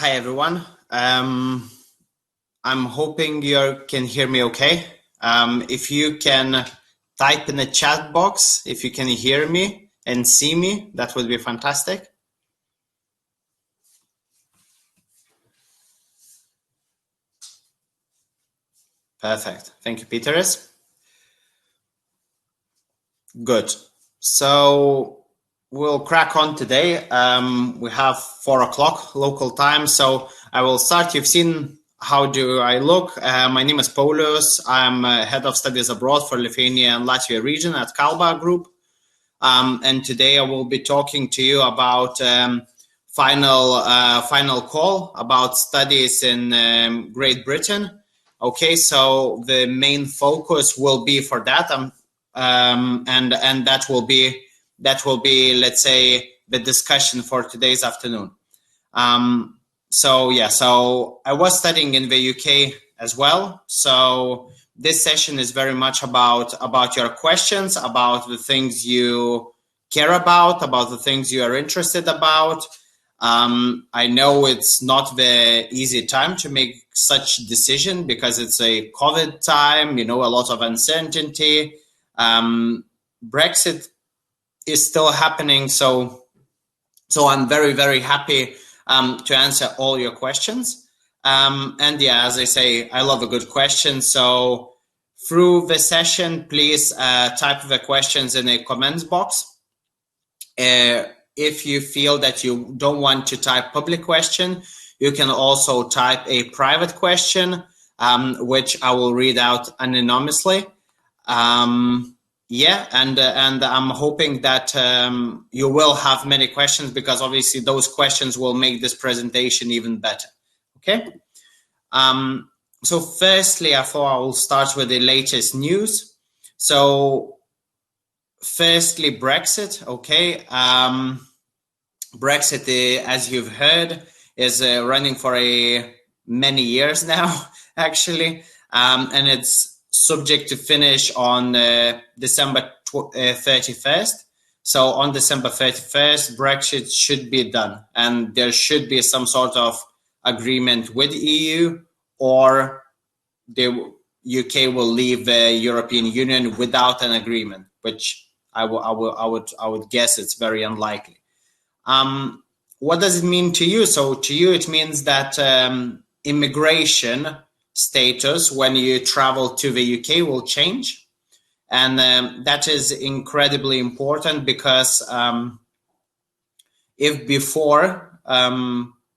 Hi everyone. I'm hoping you can hear me okay. If you can type in the chat box, if you can hear me and see me, that would be fantastic. Perfect. Thank you, Piedalies. Good. So we'll crack on today. We have 4 o'clock local time, so I will start. You've seen how do I look. My name is Paulius. I'm head of studies abroad for Lithuania and Latvia region at KALBA group. And today I will be talking to you about final call about studies in Great Britain. Okay, so the main focus will be for that, and that will be, let's say, the discussion for today's afternoon. So I was studying in the UK as well. So this session is very much about your questions, about the things you care about the things you are interested about. I know it's not the easy time to make such decision because it's a COVID time, a lot of uncertainty. Brexit is still happening, so I'm very, very happy to answer all your questions. And yeah, as I say, I love a good question. So through the session, please type the questions in a comments box. If you feel that you don't want to type public question, you can also type a private question, which I will read out anonymously. Yeah, and I'm hoping that you will have many questions, because obviously those questions will make this presentation even better. Okay. So firstly, I thought I will start with the latest news. So firstly, Brexit. Okay. Brexit, as you've heard, is running for many years now, actually, and it's subject to finish on December 31st. So on December 31st, Brexit should be done, and there should be some sort of agreement with EU, or the UK will leave the European Union without an agreement, which I would guess it's very unlikely. What does it mean to you? So to you, it means that immigration status when you travel to the UK will change, and that is incredibly important, because if before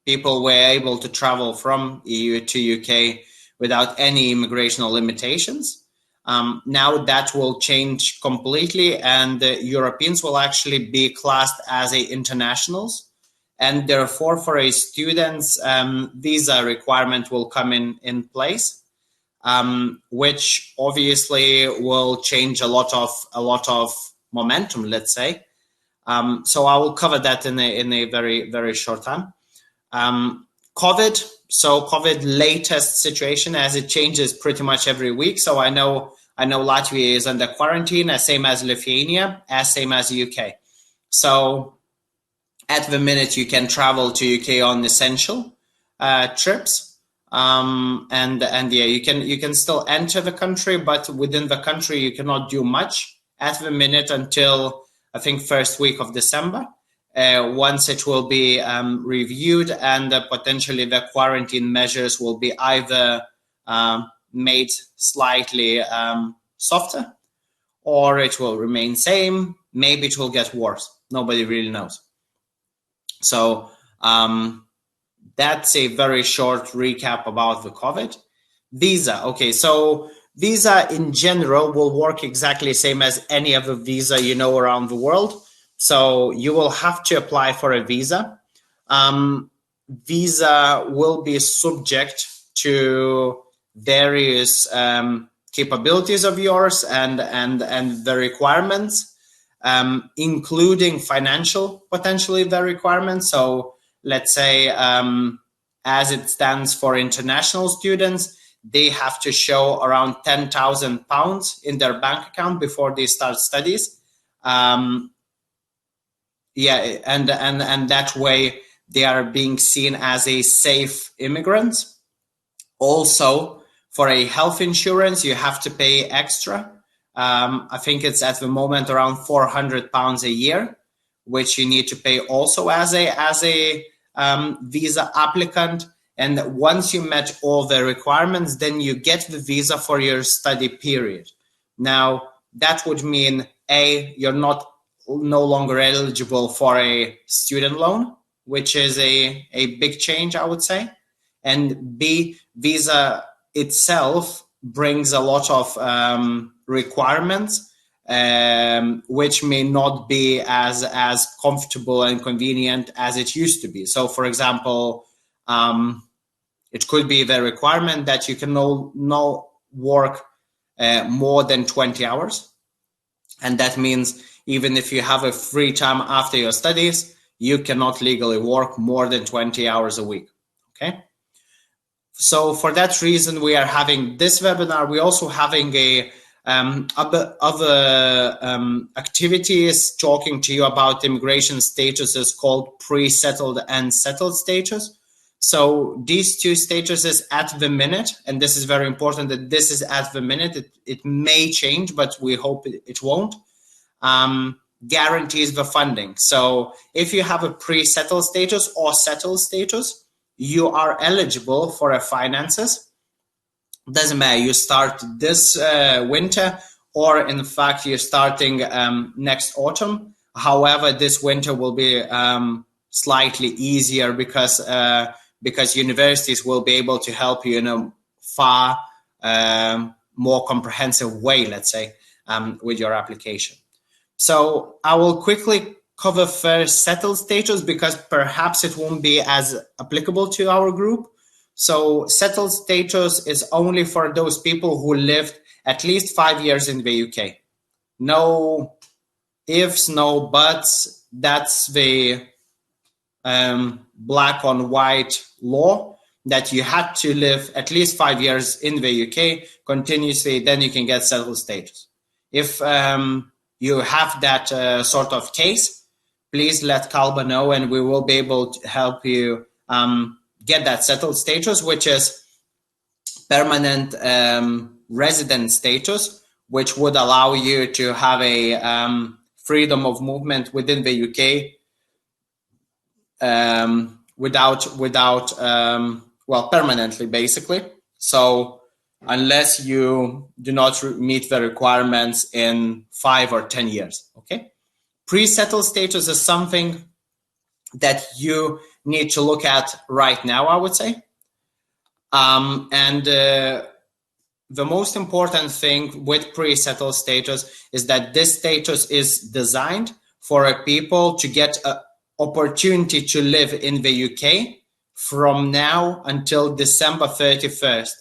people were able to travel from EU to UK without any immigration limitations, now that will change completely, and Europeans will actually be classed as internationals. And therefore, for a student's visa requirement will come in place, which obviously will change a lot of momentum, let's say. So I will cover that in a very, very short time. COVID. So COVID latest situation, as it changes pretty much every week. So I know Latvia is under quarantine, as same as Lithuania, as same as UK. So at the minute, you can travel to UK on essential trips, and yeah, you can still enter the country, but within the country you cannot do much at the minute until I think first week of December. Once it will be reviewed, and potentially the quarantine measures will be either made slightly softer, or it will remain same. Maybe it will get worse. Nobody really knows. So that's a very short recap about the COVID. Visa. Okay, so visa in general will work exactly the same as any other visa around the world. So you will have to apply for a visa. Visa will be subject to various capabilities of yours and the requirements, including financial, potentially the requirements. So let's say, as it stands for international students, they have to show around £10,000 in their bank account before they start studies. Yeah, and that way they are being seen as a safe immigrant. Also, for a health insurance, you have to pay extra. I think it's at the moment around £400 a year, which you need to pay also as a visa applicant. And once you met all the requirements, then you get the visa for your study period. Now, that would mean you're no longer eligible for a student loan, which is a big change, I would say. And B, visa itself brings a lot of requirements, which may not be as comfortable and convenient as it used to be. So, for example, it could be the requirement that you can no work more than 20 hours. And that means even if you have a free time after your studies, you cannot legally work more than 20 hours a week. Okay. So for that reason, we are having this webinar. We're also having other activities talking to you about immigration statuses called pre-settled and settled status. So these two statuses at the minute, and this is very important that this is at the minute, it may change, but we hope it won't, guarantees the funding. So if you have a pre-settled status or settled status, you are eligible for a finances. Doesn't matter, you start this winter, or in fact you're starting next autumn. However, this winter will be slightly easier because universities will be able to help you in a far more comprehensive way, let's say, with your application. So I will quickly cover first settled status because perhaps it won't be as applicable to our group. So settled status is only for those people who lived at least 5 years in the UK. No ifs, no buts. That's the black on white law that you had to live at least 5 years in the UK continuously, then you can get settled status. If you have that sort of case, please let KALBA know and we will be able to help you get that settled status, which is permanent resident status, which would allow you to have a freedom of movement within the UK permanently, basically. So unless you do not meet the requirements in 5 or 10 years, okay? Pre-settled status is something that you need to look at right now, I would say. The most important thing with pre-settled status is that this status is designed for people to get an opportunity to live in the UK from now until December 31st.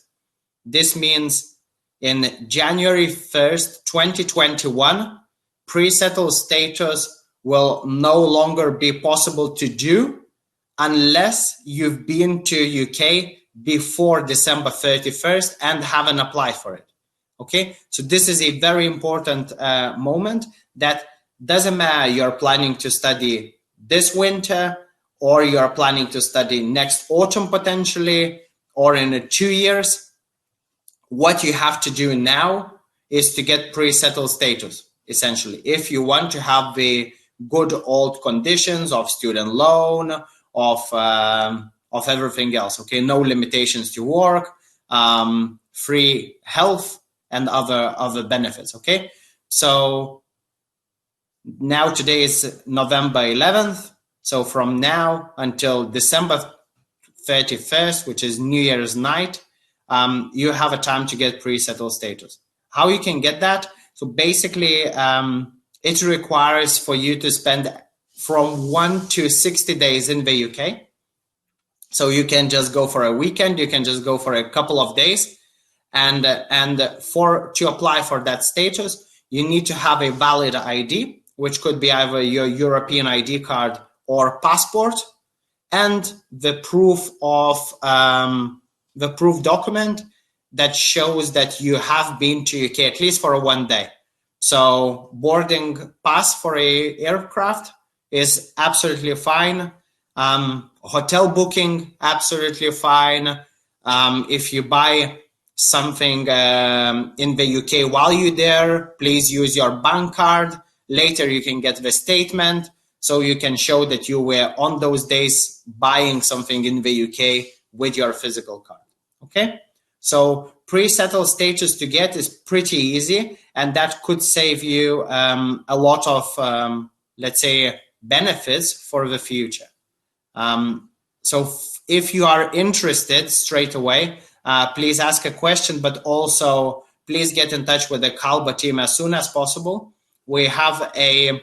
This means in January 1st, 2021, pre-settled status will no longer be possible to do unless you've been to UK before December 31st and haven't applied for it. Okay, so this is a very important moment that doesn't matter you're planning to study this winter or you're planning to study next autumn potentially or in 2 years. What you have to do now is to get pre-settled status, essentially. If you want to have the good old conditions of student loan, of everything else, okay? No limitations to work, free health, and other benefits, okay? So now today is November 11th. So from now until December 31st, which is New Year's night, you have a time to get pre-settled status. How you can get that? So basically, it requires for you to spend from 1 to 60 days in the UK. So you can just go for a weekend, you can just go for a couple of days, and to apply for that status, you need to have a valid ID, which could be either your European ID card or passport, and the proof document that shows that you have been to UK at least for 1 day. So boarding pass for a aircraft is absolutely fine. Hotel booking, absolutely fine. If you buy something in the UK while you're there, please use your bank card. Later you can get the statement, so you can show that you were on those days buying something in the UK with your physical card. Okay, so pre-settled status to get is pretty easy, and that could save you a lot of, let's say, benefits for the future. So if you are interested straight away, please ask a question, but also please get in touch with the KALBA team as soon as possible. We have a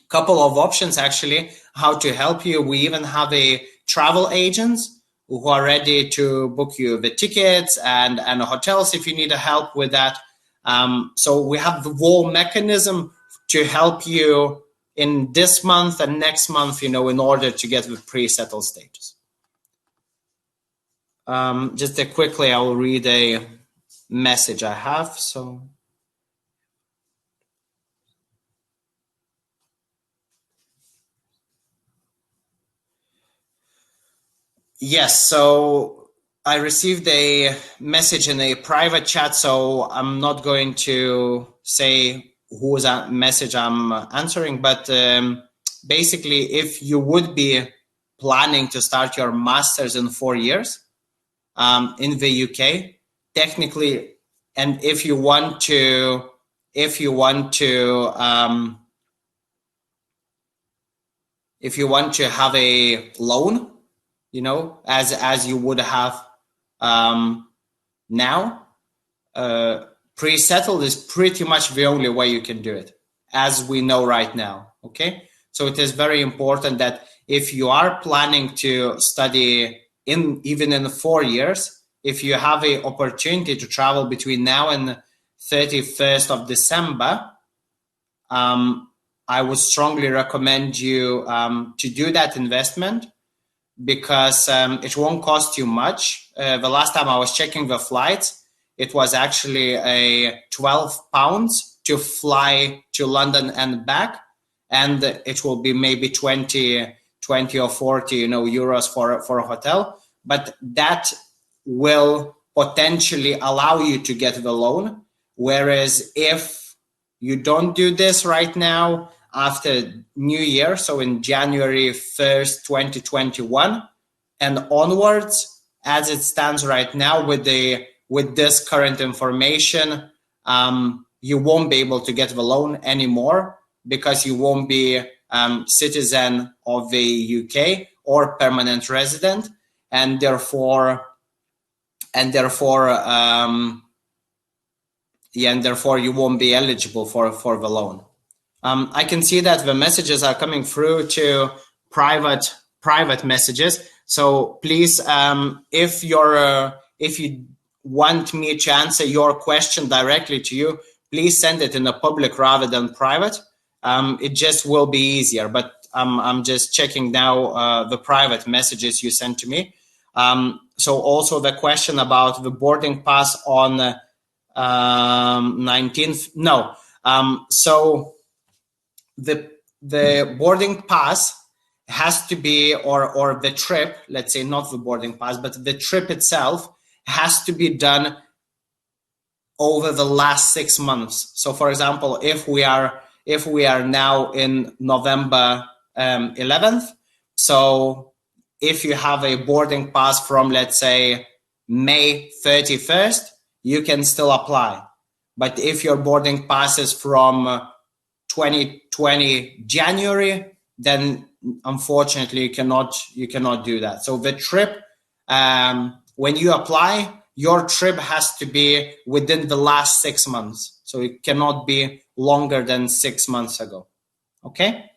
couple of options actually how to help you. We even have a travel agents who are ready to book you the tickets and hotels if you need help with that. So we have the whole mechanism to help you in this month and next month, in order to get the pre-settled status. Just quickly, I will read a message I have. So, yes, so I received a message in a private chat, so I'm not going to say whose message I'm answering, but basically, if you would be planning to start your master's in 4 years in the UK, technically, and if you want to have a loan, as you would have now, pre-settled is pretty much the only way you can do it, as we know right now. Okay, so it is very important that if you are planning to study even in 4 years, if you have an opportunity to travel between now and 31st of December, I would strongly recommend you to do that investment, because it won't cost you much. The last time I was checking the flights, it was actually a £12 to fly to London and back, and it will be maybe 20 or 40 euros for a hotel. But that will potentially allow you to get the loan. Whereas if you don't do this right now, after New Year, so in January 1st, 2021 and onwards, as it stands right now with this current information, you won't be able to get the loan anymore, because you won't be citizen of the UK or permanent resident, and therefore you won't be eligible for the loan. I can see that the messages are coming through to private messages. So please, if you want me to answer your question directly to you, please send it in a public rather than private. It just will be easier. But I'm just checking now the private messages you sent to me. So also the question about the boarding pass on 19th. No. So the boarding pass has to be, or the trip, let's say not the boarding pass, but the trip itself has to be done over the last 6 months. So for example, if we are now in November 11th, so if you have a boarding pass from, let's say, May 31st, you can still apply. But if your boarding pass is from 2020 January, then unfortunately you cannot do that. So the trip, when you apply, your trip has to be within the last 6 months. So it cannot be longer than 6 months ago. Okay.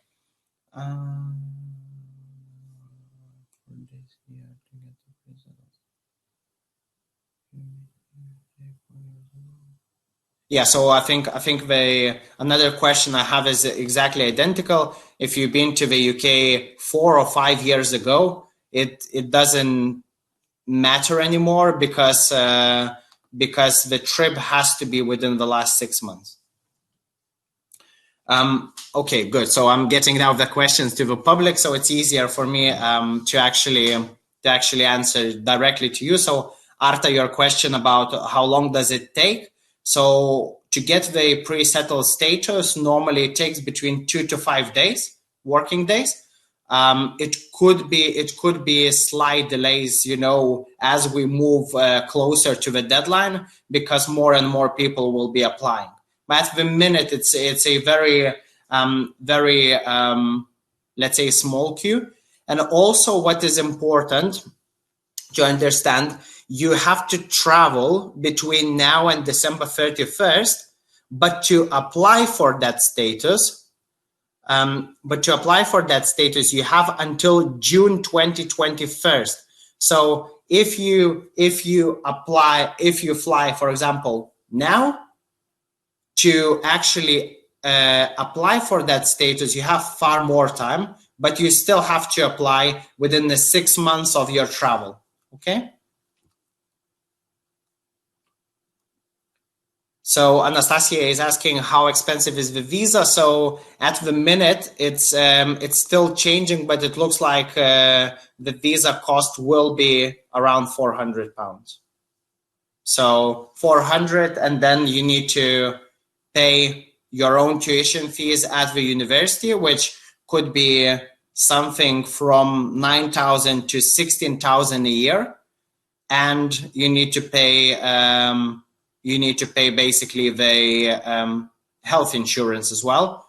Yeah, so I think another question I have is exactly identical. If you've been to the UK 4 or 5 years ago, it doesn't matter anymore, because the trip has to be within the last 6 months. Okay, good. So I'm getting now the questions to the public, so it's easier for me to actually answer directly to you. So Arta, your question about how long does it take? So to get the pre-settled status, normally it takes between 2 to 5 days, working days. It could be slight delays, as we move closer to the deadline, because more and more people will be applying. But at the minute, it's a very let's say, small queue. And also, what is important to understand, you have to travel between now and December 31st, but to apply for that status. You have until June 2021. So if you fly, for example, now, to actually apply for that status, you have far more time, but you still have to apply within the 6 months of your travel. Okay. So Anastasia is asking how expensive is the visa. So at the minute, it's still changing, but it looks like the visa cost will be around £400. So 400, and then you need to pay your own tuition fees at the university, which could be something from 9,000 to 16,000 a year, and you need to pay basically the health insurance as well,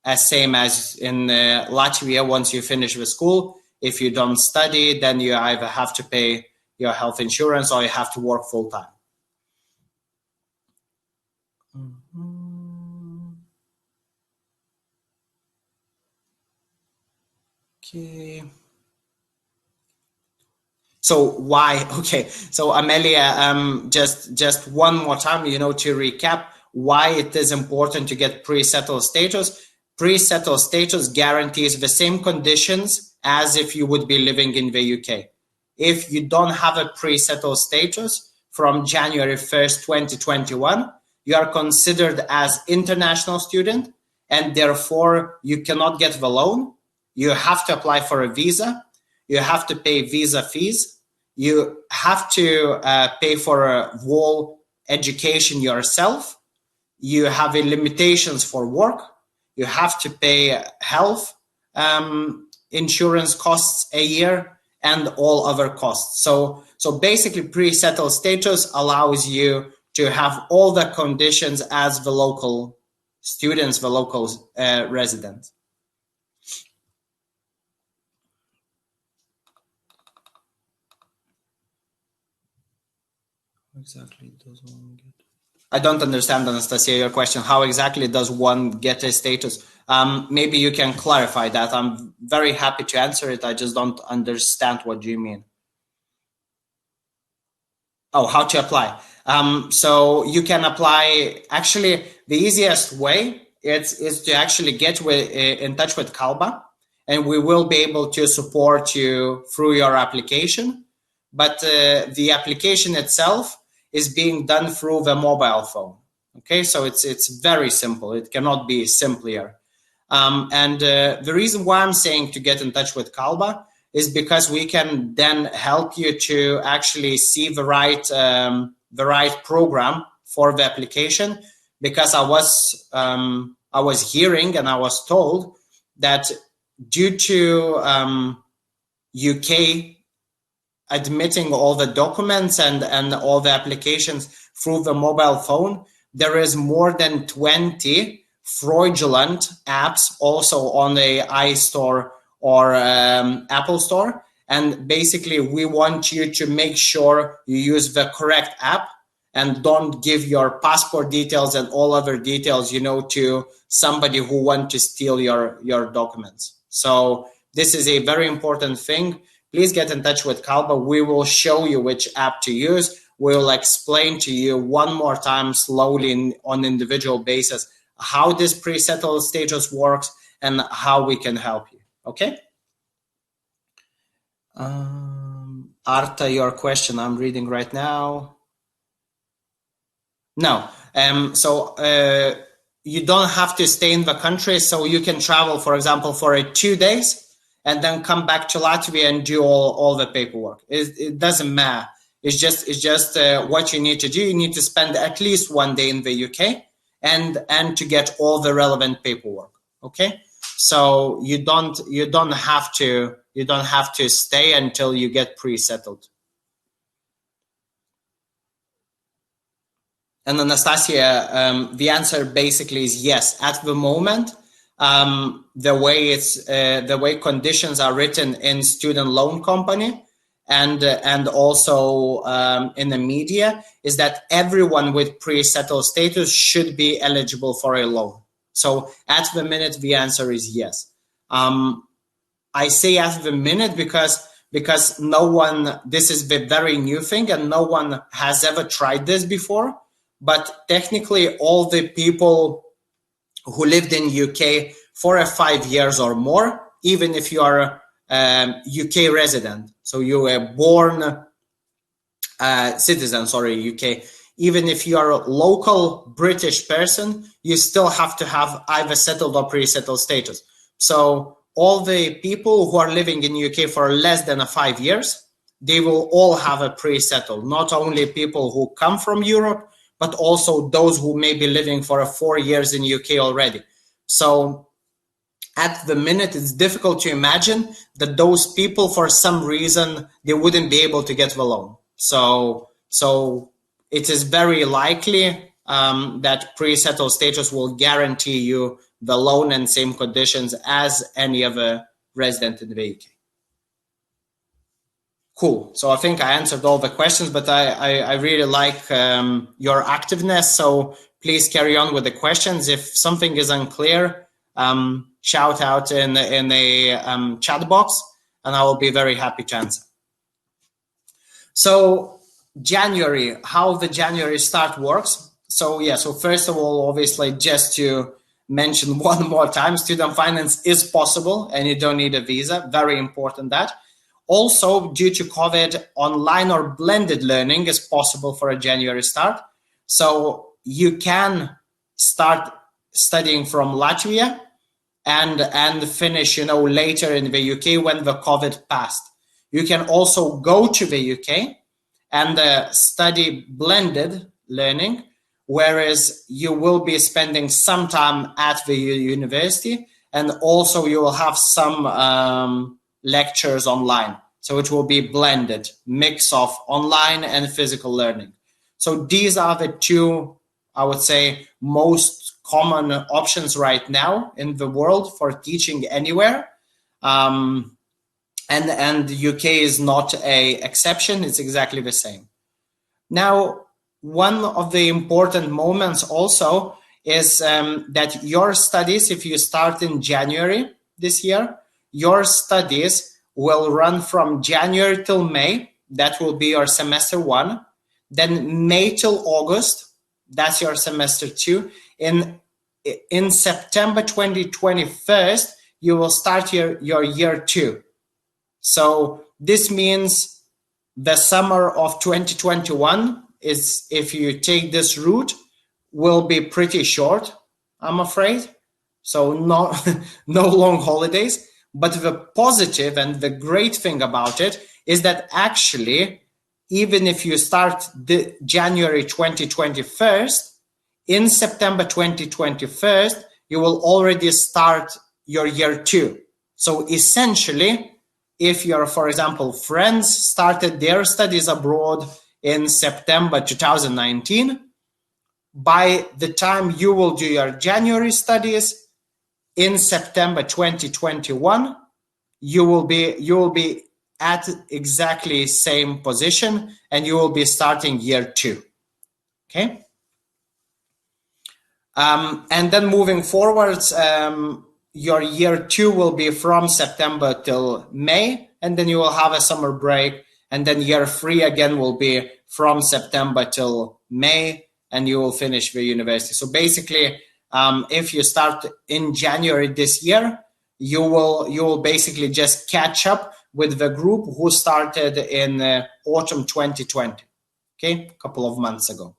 as same as in Latvia. Once you finish the school, if you don't study, then you either have to pay your health insurance or you have to work full time. Okay. So why? Okay. So Amelia, just one more time, to recap why it is important to get pre-settled status. Pre-settled status guarantees the same conditions as if you would be living in the UK. If you don't have a pre-settled status from January 1st, 2021, you are considered as international student, and therefore you cannot get the loan. You have to apply for a visa. You have to pay visa fees. You have to pay for a whole education yourself. You have limitations for work. You have to pay health insurance costs a year and all other costs. So basically, pre-settled status allows you to have all the conditions as the local students, the local residents. Exactly does one get? I don't understand, Anastasia, your question. How exactly does one get a status? Maybe you can clarify that. I'm very happy to answer it. I just don't understand what you mean. Oh, how to apply? So you can apply. Actually, the easiest way is to actually get in touch with KALBA, and we will be able to support you through your application. But the application itself is being done through the mobile phone. Okay, so it's very simple. It cannot be simpler. And the reason why I'm saying to get in touch with KALBA is because we can then help you to actually see the right program for the application. Because I was hearing and I was told that due to UK admitting all the documents and all the applications through the mobile phone, there is more than 20 fraudulent apps also on the iStore or Apple Store. And basically, we want you to make sure you use the correct app and don't give your passport details and all other details, to somebody who wants to steal your documents. So this is a very important thing. Please get in touch with KALBA. We will show you which app to use. We'll explain to you one more time slowly on individual basis how this pre-settled status works and how we can help you. Okay? Arta, your question I'm reading right now. No. So you don't have to stay in the country, so you can travel, for example, for 2 days and then come back to Latvia and do all the paperwork. It doesn't matter. It's just what you need to do. You need to spend at least 1 day in the UK and to get all the relevant paperwork. Okay, so you don't have to stay until you get pre-settled. And Anastasia, the answer basically is yes. At the moment, the way conditions are written in student loan company and also in the media is that everyone with pre-settled status should be eligible for a loan. So at the minute, the answer is yes. I say at the minute because no one, this is the very new thing and no one has ever tried this before. But technically, all the people who lived in UK for 5 years or more, even if you are a UK resident, so you were born citizen, UK, even if you are a local British person, you still have to have either settled or pre-settled status. So all the people who are living in UK for less than 5 years, they will all have a pre-settled, not only people who come from Europe, but also those who may be living for 4 years in UK already. So at the minute, it's difficult to imagine that those people, for some reason, they wouldn't be able to get the loan. So it is very likely that pre-settled status will guarantee you the loan and same conditions as any other resident in the UK. Cool. So I think I answered all the questions, but I really like your activeness. So please carry on with the questions. If something is unclear, shout out in the chat box, and I will be very happy to answer. So January, how the January start works. So first of all, obviously, just to mention one more time, student finance is possible and you don't need a visa. Very important that. Also, due to COVID, online or blended learning is possible for a January start. So you can start studying from Latvia and finish, later in the UK when the COVID passed. You can also go to the UK and study blended learning, whereas you will be spending some time at the university and also you will have some lectures online. So it will be blended, mix of online and physical learning. So these are the two, I would say, most common options right now in the world for teaching anywhere. And the UK is not an exception, it's exactly the same. Now, one of the important moments also is that your studies, if you start in January this year, your studies will run from January till May. That will be your semester 1. Then May till August, that's your semester 2. In September 2021, you will start your year 2. So this means the summer of 2021 is, if you take this route, will be pretty short, I'm afraid. So no long holidays. But the positive and the great thing about it is that actually, even if you start the January 2021, in September 2021, you will already start your year 2. So essentially, if your, for example, friends started their studies abroad in September 2019, by the time you will do your January studies, in September 2021, you will be at exactly same position and you will be starting year 2. Okay. And then moving forwards, your year 2 will be from September till May, and then you will have a summer break. And then year 3 again will be from September till May, and you will finish the university. So basically, if you start in January this year, you will basically just catch up with the group who started in autumn 2020, okay, a couple of months ago.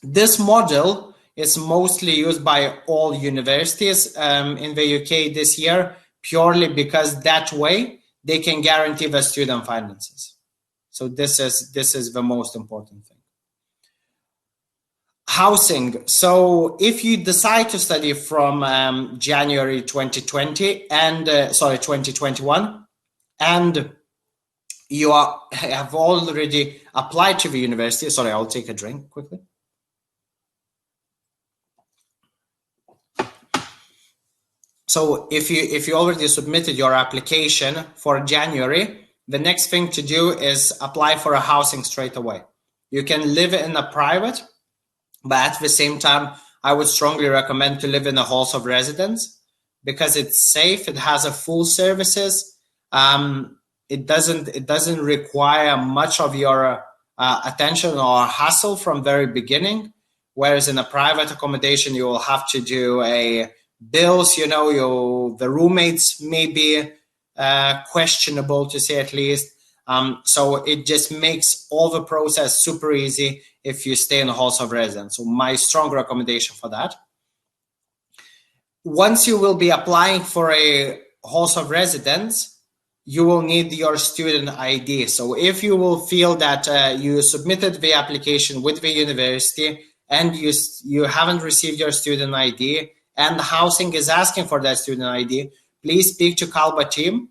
This model is mostly used by all universities in the UK this year, purely because that way they can guarantee the student finances. So this is the most important thing. Housing. So if you decide to study from January 2020 and 2021, and you have already applied to the university. Sorry, I'll take a drink quickly. So if you already submitted your application for January, the next thing to do is apply for a housing straight away. You can live in a private, but at the same time, I would strongly recommend to live in a halls of residence because it's safe. It has a full services. It doesn't require much of your attention or hassle from very beginning. Whereas in a private accommodation, you will have to do a bills. The roommates may be questionable, to say at least. So it just makes all the process super easy if you stay in the halls of residence. So my strong recommendation for that. Once you will be applying for a halls of residence, you will need your student ID. So if you will feel that you submitted the application with the university and you haven't received your student ID and the housing is asking for that student ID, please speak to KALBA team.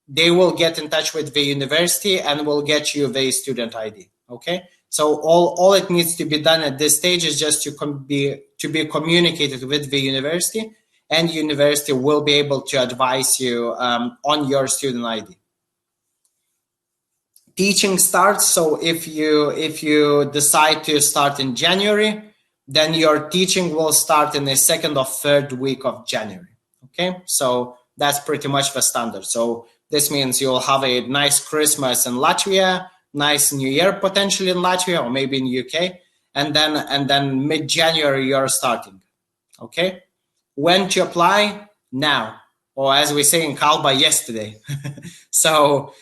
They will get in touch with the university and will get you the student ID. Okay. So all it needs to be done at this stage is just to be communicated with the university, and university will be able to advise you on your student ID. Teaching starts. So if you decide to start in January, then your teaching will start in the second or third week of January. Okay, so that's pretty much the standard. So this means you'll have a nice Christmas in Latvia, nice New Year potentially in Latvia or maybe in UK, and then mid-January you're starting. Okay. When to apply? Now, or as we say in KALBA, yesterday. So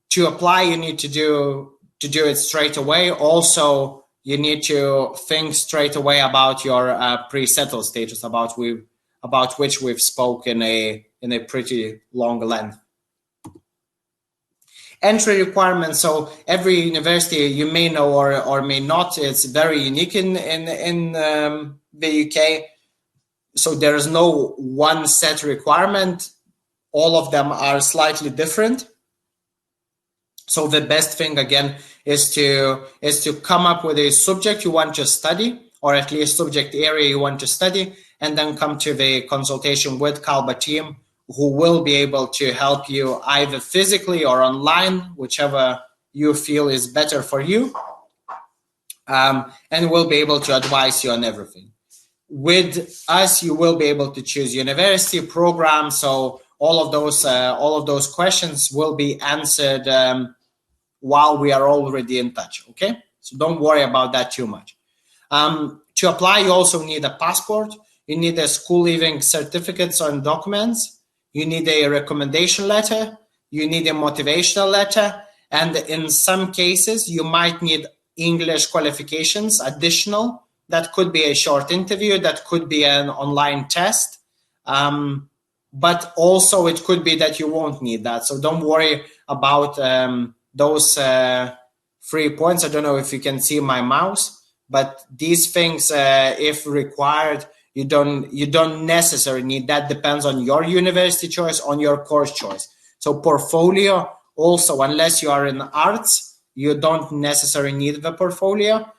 to apply, you need to do it straight away. Also, you need to think straight away about your pre-settled status, about which we've spoken in a pretty long length. Entry requirements. So every university, you may know or may not, it's very unique in the UK. So there is no one set requirement. All of them are slightly different. So the best thing again is to come up with a subject you want to study, or at least subject area you want to study, and then come to the consultation with KALBA team, who will be able to help you either physically or online, whichever you feel is better for you, and will be able to advise you on everything. With us, you will be able to choose university program. So all of those questions will be answered while we are already in touch. Okay, so don't worry about that too much. To apply, you also need a passport. You need a school leaving certificates and documents. You need a recommendation letter. You need a motivational letter, and in some cases, you might need English qualifications additional. That could be a short interview, that could be an online test, but also it could be that you won't need that. So don't worry about those 3 points. I don't know if you can see my mouse, but these things, if required, you don't necessarily need. That depends on your university choice, on your course choice. So portfolio also, unless you are in arts, you don't necessarily need the portfolio.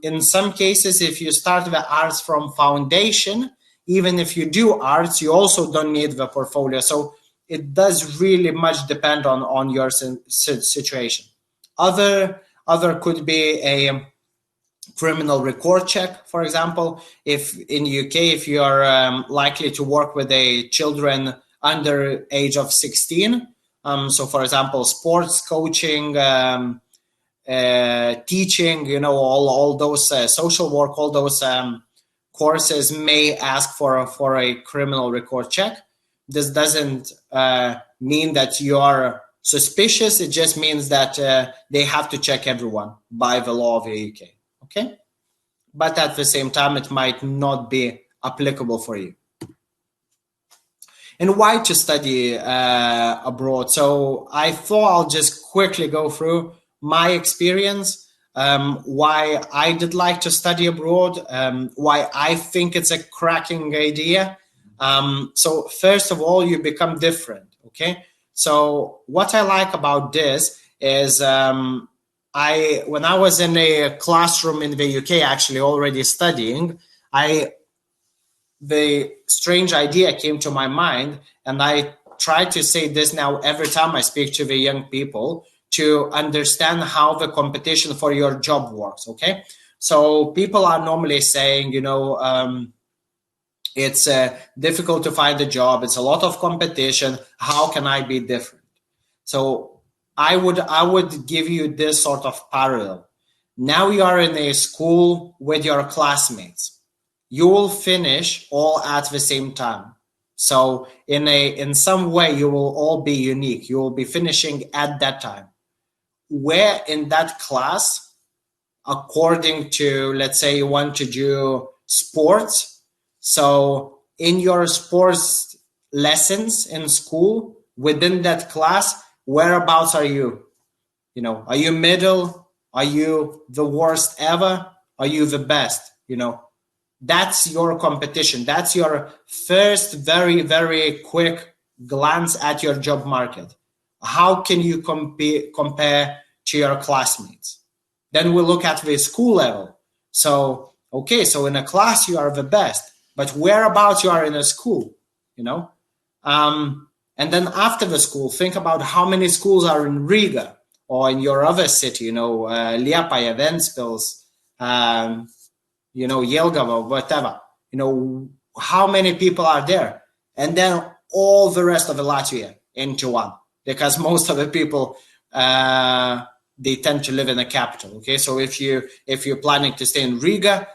In some cases, if you start the arts from foundation, even if you do arts, you also don't need the portfolio. So it does really much depend on your situation. Other could be a criminal record check, for example. If in UK, if you are likely to work with a children under age of 16, so for example, sports coaching, teaching, all those social work, all those courses may ask for a criminal record check. This doesn't mean that you are suspicious. It just means that they have to check everyone by the law of the UK. Okay. but at the same time, it might not be applicable for you. And why to study abroad? So I thought I'll just quickly go through my experience, why I did like to study abroad, why I think it's a cracking idea. So first of all, you become different, okay? So what I like about this is when I was in a classroom in the UK, actually already studying, the strange idea came to my mind, and I try to say this now every time I speak to the young people to understand how the competition for your job works, okay? So people are normally saying, it's difficult to find a job, it's a lot of competition, how can I be different? So I would give you this sort of parallel. Now you are in a school with your classmates. You will finish all at the same time. So in some way, you will all be unique. You will be finishing at that time. Where in that class, according to, let's say you want to do sports. So in your sports lessons in school, within that class, whereabouts are you? Are you middle? Are you the worst ever? Are you the best? That's your competition. That's your first very, very quick glance at your job market. How can you compare to your classmates? Then we look at the school level. So in a class you are the best, but whereabouts you are in a school, And then after the school, think about how many schools are in Riga or in your other city, Liepāja, Ventspils, Jelgava, whatever, how many people are there? And then all the rest of the Latvia into one, because most of the people, they tend to live in a capital. Okay. So if you're planning to stay in Riga,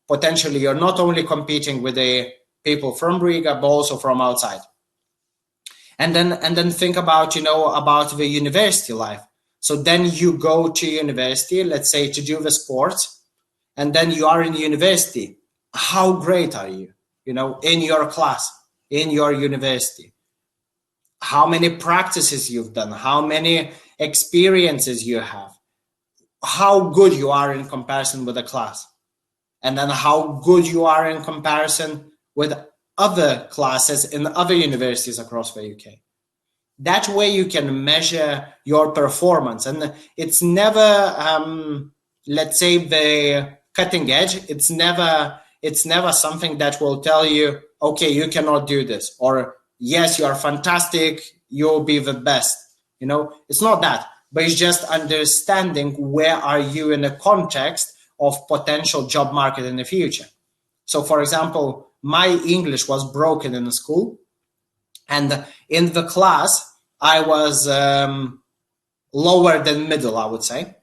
potentially you're not only competing with the people from Riga, but also from outside. And then think about, about the university life. So then you go to university, let's say to do the sports, and then you are in university. How great are you, in your class, in your university? How many practices you've done, how many experiences you have, how good you are in comparison with the class, and then how good you are in comparison with other classes in other universities across the UK. That way you can measure your performance. And it's never, let's say, the cutting edge. It's never something that will tell you, okay, you cannot do this, or yes, you are fantastic, you'll be the best. It's not that, but it's just understanding where are you in the context of potential job market in the future. So for example, my English was broken in the school, and in the class I was lower than middle, I would say,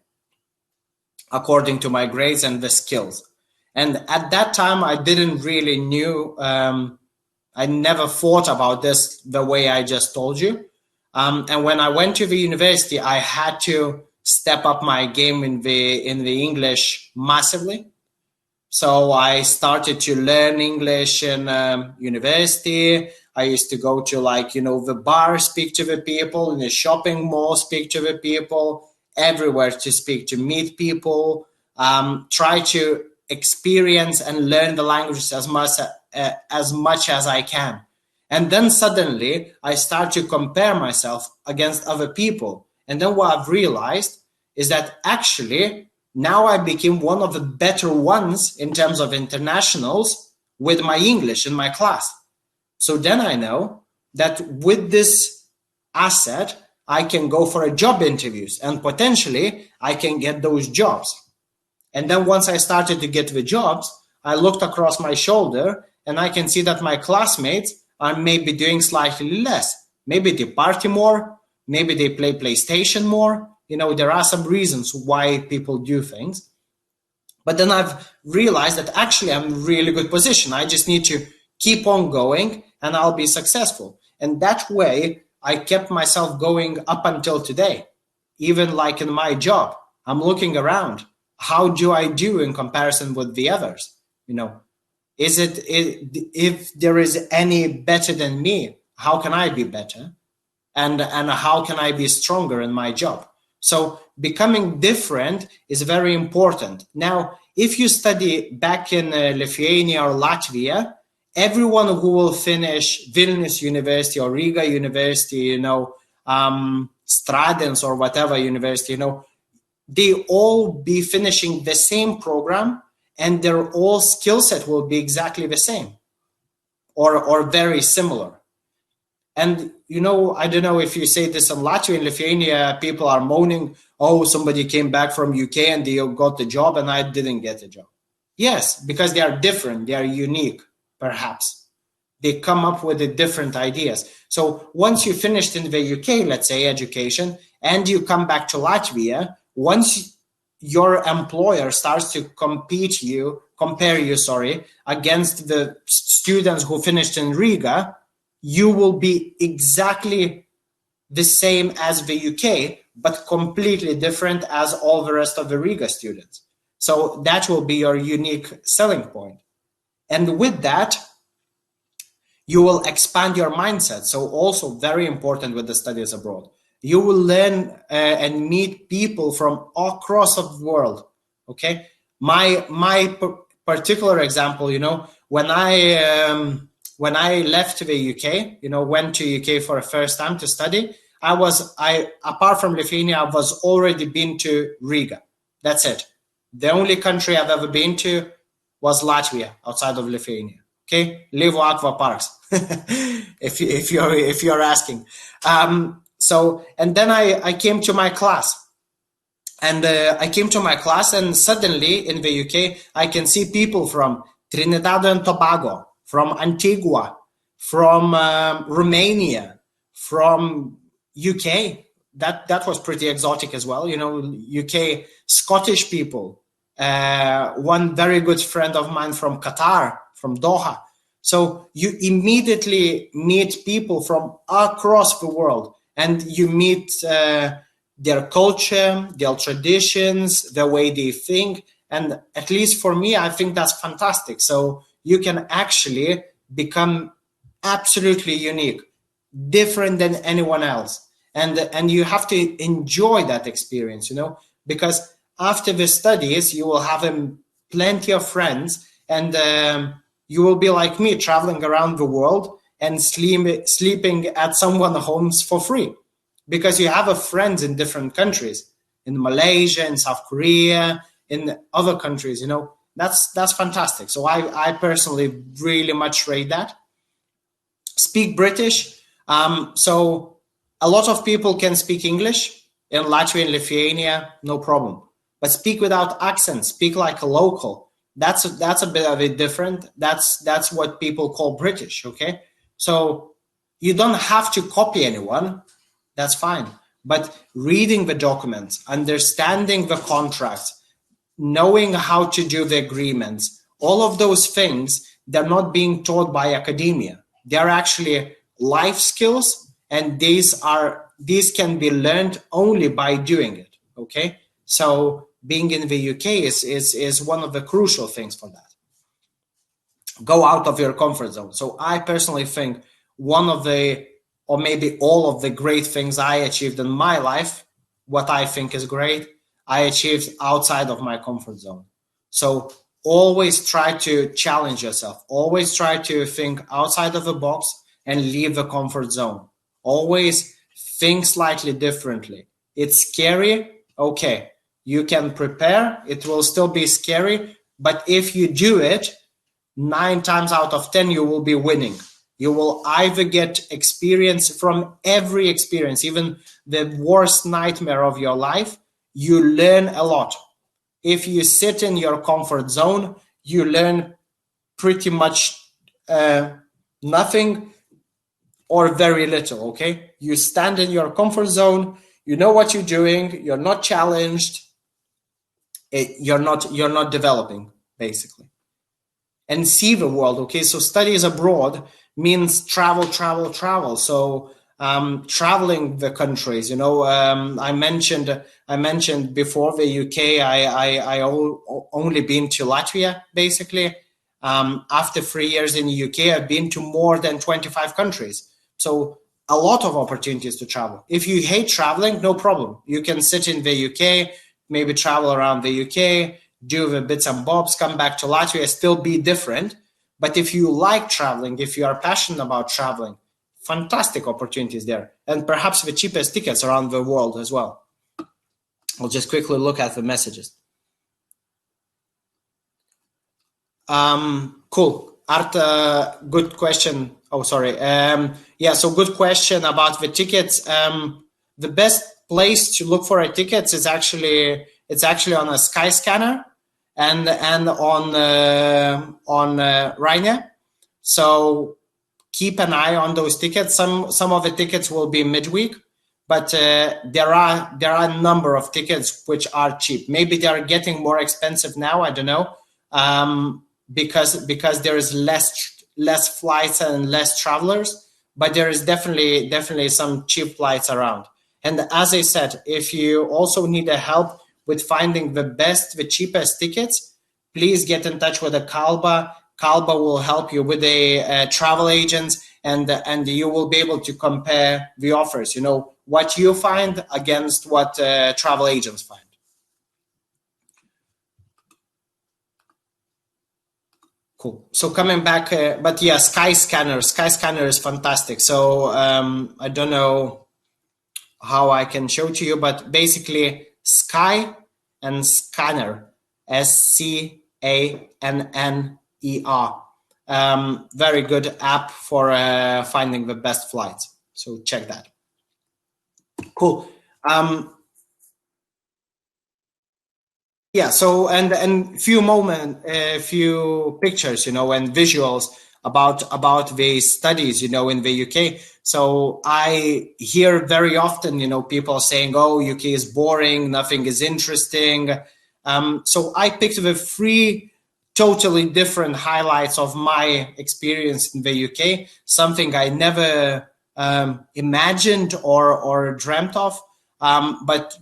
according to my grades and the skills. And at that time, I didn't really knew, I never thought about this the way I just told you. And when I went to the university, I had to step up my game in the English massively. So I started to learn English in university. I used to go to the bar, speak to the people, in the shopping mall, speak to the people, everywhere to meet people, try to experience and learn the language as much as I can. And then suddenly I start to compare myself against other people. And then what I've realized is that actually now I became one of the better ones in terms of internationals with my English in my class. So then I know that with this asset, I can go for a job interviews and potentially I can get those jobs. And then once I started to get the jobs, I looked across my shoulder and I can see that my classmates are maybe doing slightly less. Maybe they party more, maybe they play PlayStation more. There are some reasons why people do things. But then I've realized that actually I'm in a really good position. I just need to keep on going and I'll be successful. And that way I kept myself going up until today. Even like in my job, I'm looking around. how do I do in comparison with the others? If there is any better than me, how can I be better? And how can I be stronger in my job? So becoming different is very important. Now, if you study back in Lithuania or Latvia, everyone who will finish Vilnius University or Riga University, Stradins or whatever university, they all be finishing the same program, and their all skill set will be exactly the same or very similar. And, I don't know if you say this in Latvia and Lithuania, people are moaning, oh, somebody came back from UK and they got the job and I didn't get a job. Yes, because they are different. They are unique, perhaps. They come up with different ideas. So once you finished in the UK, let's say, education, and you come back to Latvia, once your employer starts to compare you against the students who finished in Riga, you will be exactly the same as the UK, but completely different as all the rest of the Riga students. So that will be your unique selling point. And with that, you will expand your mindset. So also very important with the studies abroad. You will learn and meet people from across the world. Okay, my particular example, when I left the UK, went to UK for the first time to study, I apart from Lithuania, I was already been to Riga. That's it. The only country I've ever been to was Latvia, outside of Lithuania. Okay, Livo Aqua Parks, if you're asking. So, and then I came to my class. And and suddenly in the UK, I can see people from Trinidad and Tobago, from Antigua, from Romania, from UK. That was pretty exotic as well. UK Scottish people. One very good friend of mine from Qatar, from Doha. So you immediately meet people from across the world, and you meet their culture, their traditions, the way they think. And at least for me, I think that's fantastic. So you can actually become absolutely unique, different than anyone else. And you have to enjoy that experience, because after the studies, you will have plenty of friends, and you will be like me, traveling around the world and sleeping at someone's homes for free, because you have friends in different countries, in Malaysia, in South Korea, in other countries. That's fantastic. So I personally really much rate that. Speak British. So a lot of people can speak English in Latvia and Lithuania, no problem. But speak without accent, speak like a local. That's a bit of it different. That's what people call British, okay? So you don't have to copy anyone. That's fine. But reading the documents, understanding the contracts, knowing how to do the agreements, all of those things, they're not being taught by academia. They're actually life skills, and these can be learned only by doing it, okay? So being in the UK is one of the crucial things for that. Go out of your comfort zone. So I personally think one of the, or maybe all of the great things I achieved in my life, what I think is great, I achieved outside of my comfort zone. So always try to challenge yourself. Always try to think outside of the box and leave the comfort zone. Always think slightly differently. It's scary. Okay. You can prepare. It will still be scary. But if you do it, 9 times out of 10, you will be winning. You will either get experience from every experience, even the worst nightmare of your life. You learn a lot. If you sit in your comfort zone, you learn pretty much nothing or very little, okay? You stand in your comfort zone, you know what you're doing, you're not challenged, you're not developing, basically. And see the world, okay? So studies abroad means travel. So traveling the countries. I mentioned before the UK. I only been to Latvia basically. After 3 years in the UK, I've been to more than 25 countries. So a lot of opportunities to travel. If you hate traveling, no problem. You can sit in the UK, maybe travel around the UK, do the bits and bobs, come back to Latvia, still be different. But if you like traveling, if you are passionate about traveling, fantastic opportunities there. And perhaps the cheapest tickets around the world as well. I'll just quickly look at the messages. Cool. Art, good question. Oh, sorry. So good question about the tickets. The best place to look for a ticket is actually on a Skyscanner and on Ryanair. So keep an eye on those tickets. Some of the tickets will be midweek, but there are a number of tickets which are cheap. Maybe they are getting more expensive now. I don't know. Because there is less flights and less travelers, but there is definitely some cheap flights around. And as I said, if you also need a help with finding the cheapest tickets, please get in touch with the KALBA. KALBA will help you with the travel agents, and you will be able to compare the offers. What you find against what travel agents find. Cool. So coming back, but yeah, Skyscanner is fantastic. So I don't know how I can show to you, but basically Sky and Scanner, SCANNER. Very good app for finding the best flights. So check that. Cool. Yeah, so and few pictures, and visuals about the studies, in the UK. So I hear very often, people saying, "Oh, UK is boring, nothing is interesting." So I picked the 3 totally different highlights of my experience in the UK, something I never imagined or dreamt of. But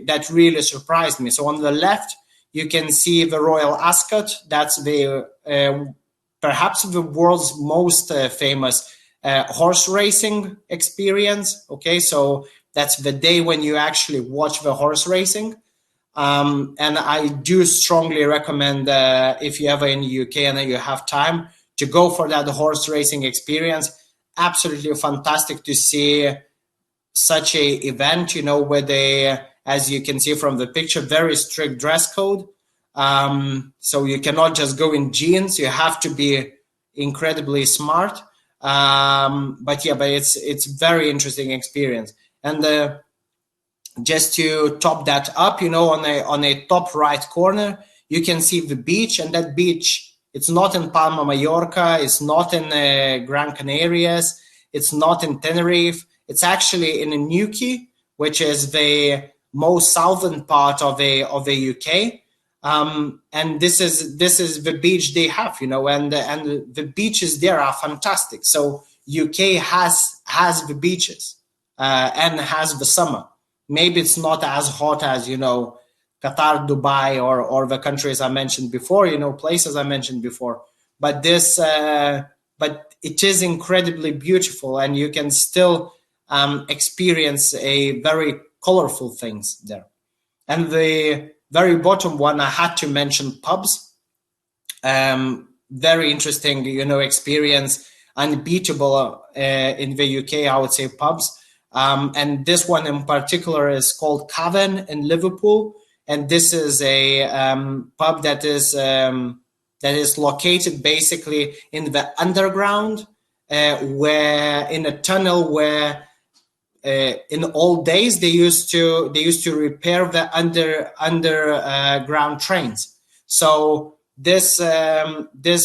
that really surprised me. So on the left, you can see the Royal Ascot. That's the perhaps the world's most famous horse racing experience. Okay, so that's the day when you actually watch the horse racing. And I do strongly recommend if you ever in the UK and you have time to go for that horse racing experience. Absolutely fantastic to see such a event, where they, as you can see from the picture, very strict dress code. So you cannot just go in jeans. You have to be incredibly smart. But it's very interesting experience. And just to top that up, on a top right corner, you can see the beach, and that beach, it's not in Palma, Mallorca. It's not in Gran Canarias. It's not in Tenerife. It's actually in Newquay, which is the most southern part of the UK, and this is the beach they have, and the beaches there are fantastic. So UK has the beaches and has the summer. Maybe it's not as hot as Qatar, Dubai, or the countries I mentioned before, places I mentioned before, but it is incredibly beautiful, and you can still experience a very colorful things there. And the very bottom one, I had to mention pubs. Very interesting, experience, unbeatable in the UK, I would say, pubs. And this one in particular is called Cavern in Liverpool, and this is a pub that is located basically in the underground, where in a tunnel where in old days they used to repair the underground trains. So this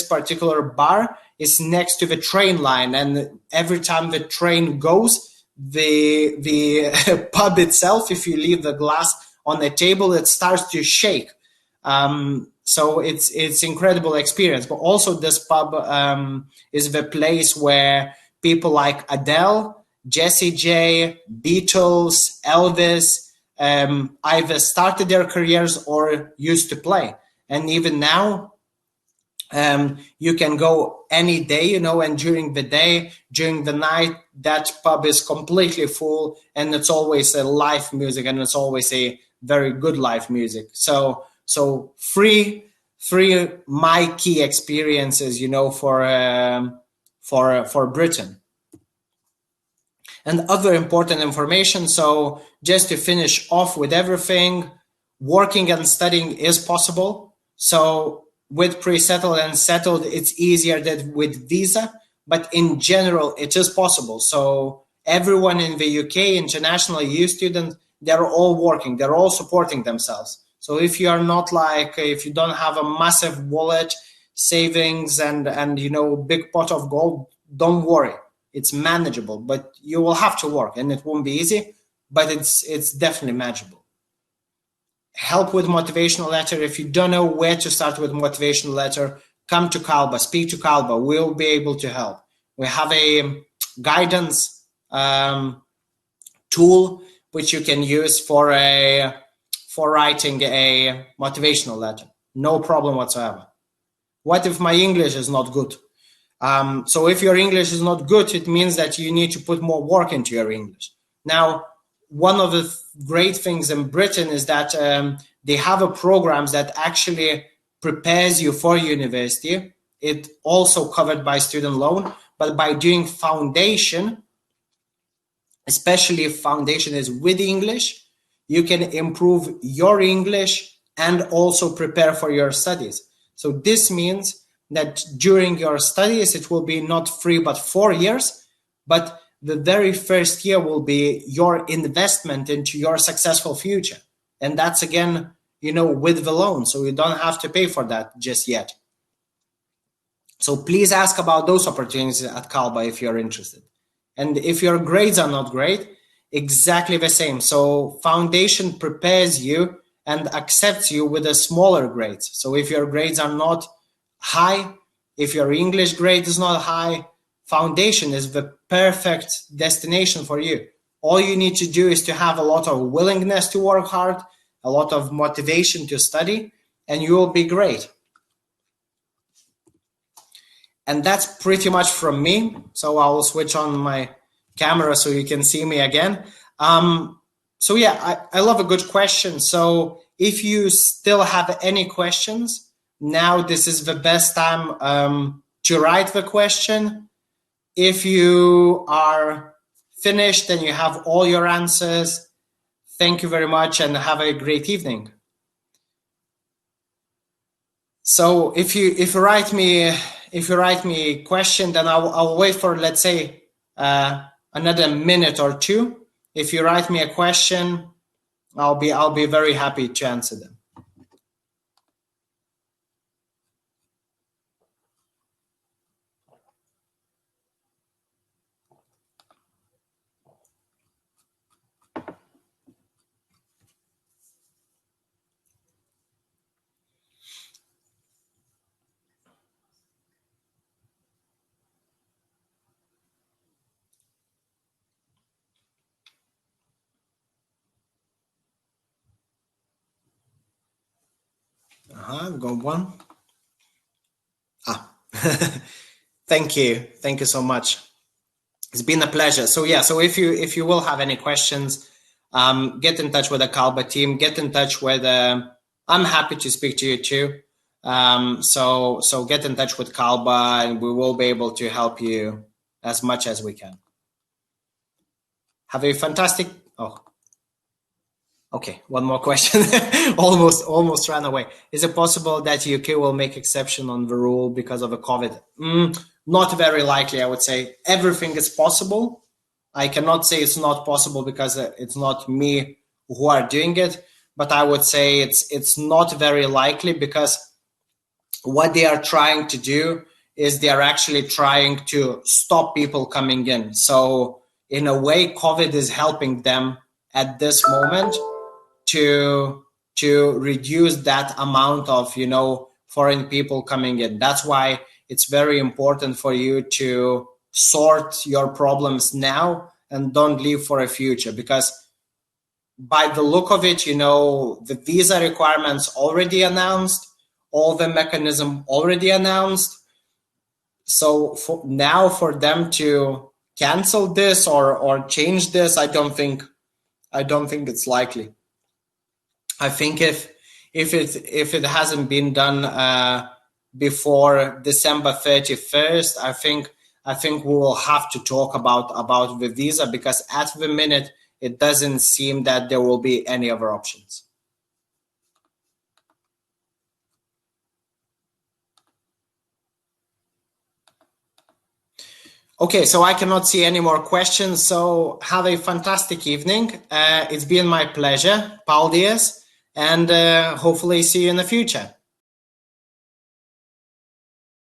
particular bar is next to the train line, and every time the train goes, the pub itself, if you leave the glass on the table, it starts to shake. So it's incredible experience. But also this pub is the place where people like Adele Jessie J, Beatles, Elvis, either started their careers or used to play. And even now, you can go any day, and during the day, during the night, that pub is completely full, and it's always a live music, and it's always a very good live music. So free my key experiences, for Britain. And other important information. So just to finish off with everything, working and studying is possible. So with pre-settled and settled, it's easier than with visa, but in general, it is possible. So everyone in the UK, international EU students, they're all working, they're all supporting themselves. So if you are not if you don't have a massive wallet, savings, and big pot of gold, don't worry. It's manageable, but you will have to work, and it won't be easy, but it's definitely manageable. Help with motivational letter. If you don't know where to start with motivational letter, come to KALBA, speak to KALBA. We'll be able to help. We have a guidance tool which you can use for writing a motivational letter. No problem whatsoever. What if my English is not good? So if your English is not good, it means that you need to put more work into your English. Now, one of the great things in Britain is that they have a programs that actually prepares you for university. It also covered by student loan, but by doing foundation, especially if foundation is with English, you can improve your English and also prepare for your studies. So this means that during your studies, it will be not 3, but 4 years, but the very first year will be your investment into your successful future. And that's, again, with the loan. So you don't have to pay for that just yet. So please ask about those opportunities at KALBA if you're interested. And if your grades are not great, exactly the same. So foundation prepares you and accepts you with a smaller grades. So if your grades are not high, if your English grade is not high, foundation is the perfect destination for you. All you need to do is to have a lot of willingness to work hard, a lot of motivation to study, and you will be great. And that's pretty much from me. So I will switch on my camera so you can see me again. So yeah, I love a good question. So if you still have any questions, now this is the best time to write the question. If you are finished and you have all your answers, thank you very much and have a great evening. So if you write me a question, then I'll wait for, let's say, another minute or two. If you write me a question, I'll be very happy to answer them. I've got one. Thank you so much. It's been a pleasure. So yeah, so if you will have any questions, get in touch with the KALBA team. Get in touch with. I'm happy to speak to you too. So get in touch with KALBA, and we will be able to help you as much as we can. Have a fantastic. Okay, one more question. almost ran away. Is it possible that UK will make exception on the rule because of the COVID? Not very likely, I would say. Everything is possible. I cannot say it's not possible because it's not me who are doing it, but I would say it's not very likely because what they are trying to do is they are actually trying to stop people coming in. So in a way, COVID is helping them at this moment to reduce that amount of, foreign people coming in. That's why it's very important for you to sort your problems now and don't leave for a future, because by the look of it, the visa requirements already announced, all the mechanism already announced. So for them to cancel this or change this, I don't think it's likely. I think if it hasn't been done before December 31st, I think we will have to talk about the visa, because at the minute it doesn't seem that there will be any other options. Okay, so I cannot see any more questions. So have a fantastic evening. It's been my pleasure. Paldies, and hopefully see you in the future.